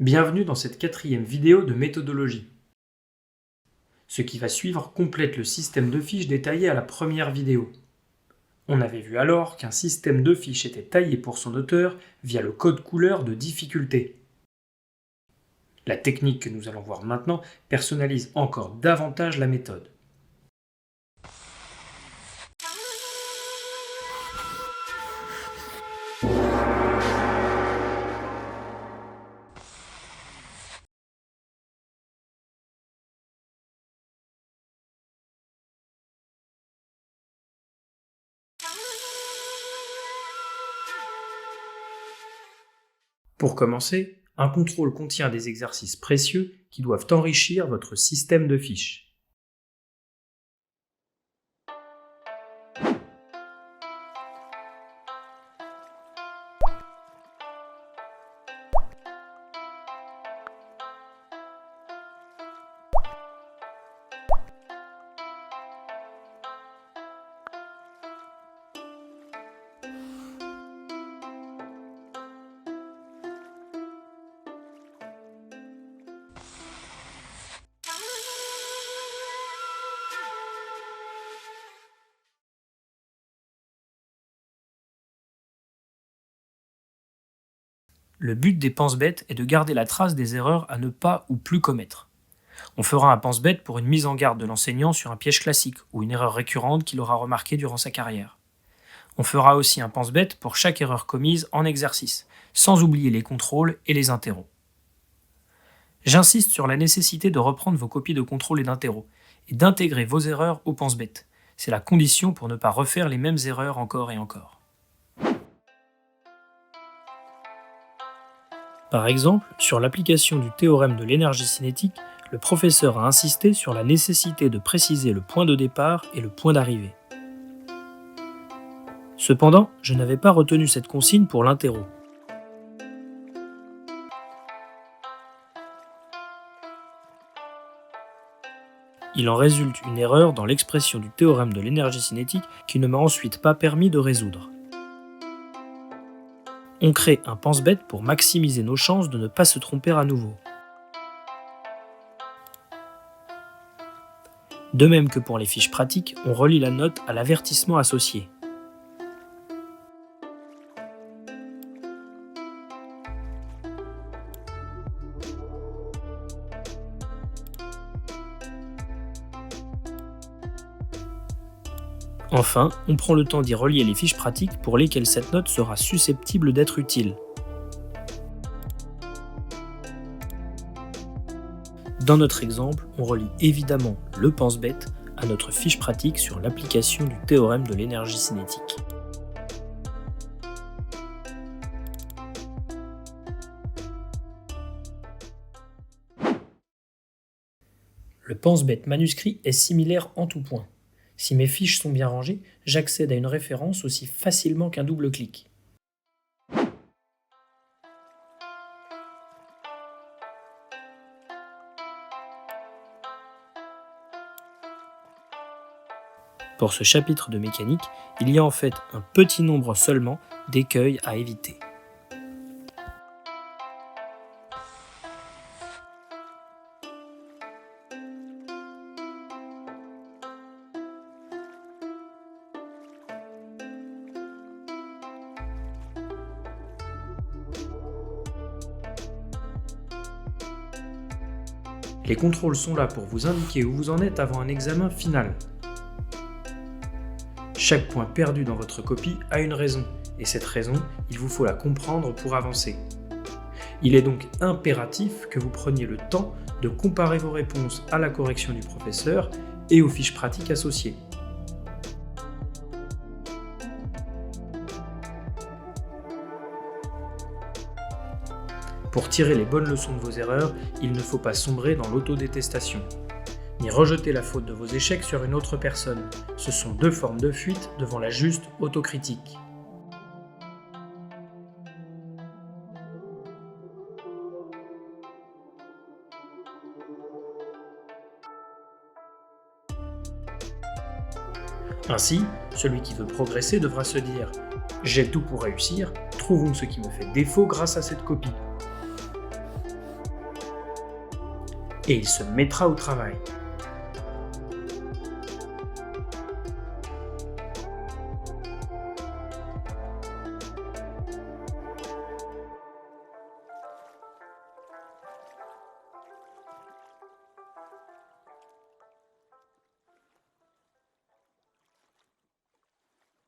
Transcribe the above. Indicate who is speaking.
Speaker 1: Bienvenue dans cette 4e vidéo de méthodologie. Ce qui va suivre complète le système de fiches détaillé à la première vidéo. On avait vu alors qu'un système de fiches était taillé pour son auteur via le code couleur de difficulté. La technique que nous allons voir maintenant personnalise encore davantage la méthode. Pour commencer, un contrôle contient des exercices précieux qui doivent enrichir votre système de fiches. Le but des pense-bêtes est de garder la trace des erreurs à ne pas ou plus commettre. On fera un pense-bête pour une mise en garde de l'enseignant sur un piège classique ou une erreur récurrente qu'il aura remarquée durant sa carrière. On fera aussi un pense-bête pour chaque erreur commise en exercice, sans oublier les contrôles et les interros. J'insiste sur la nécessité de reprendre vos copies de contrôle et d'interros, et d'intégrer vos erreurs au pense-bête. C'est la condition pour ne pas refaire les mêmes erreurs encore et encore. Par exemple, sur l'application du théorème de l'énergie cinétique, le professeur a insisté sur la nécessité de préciser le point de départ et le point d'arrivée. Cependant, je n'avais pas retenu cette consigne pour l'interro. Il en résulte une erreur dans l'expression du théorème de l'énergie cinétique qui ne m'a ensuite pas permis de résoudre. On crée un pense-bête pour maximiser nos chances de ne pas se tromper à nouveau. De même que pour les fiches pratiques, on relie la note à l'avertissement associé. Enfin, on prend le temps d'y relier les fiches pratiques pour lesquelles cette note sera susceptible d'être utile. Dans notre exemple, on relie évidemment le pense-bête à notre fiche pratique sur l'application du théorème de l'énergie cinétique. Le pense-bête manuscrit est similaire en tout point. Si mes fiches sont bien rangées, j'accède à une référence aussi facilement qu'un double clic. Pour ce chapitre de mécanique, il y a en fait un petit nombre seulement d'écueils à éviter. Les contrôles sont là pour vous indiquer où vous en êtes avant un examen final. Chaque point perdu dans votre copie a une raison, et cette raison, il vous faut la comprendre pour avancer. Il est donc impératif que vous preniez le temps de comparer vos réponses à la correction du professeur et aux fiches pratiques associées. Pour tirer les bonnes leçons de vos erreurs, il ne faut pas sombrer dans l'autodétestation, ni rejeter la faute de vos échecs sur une autre personne. Ce sont deux formes de fuite devant la juste autocritique. Ainsi, celui qui veut progresser devra se dire « J'ai tout pour réussir, trouvons ce qui me fait défaut grâce à cette copie. Et il se mettra au travail.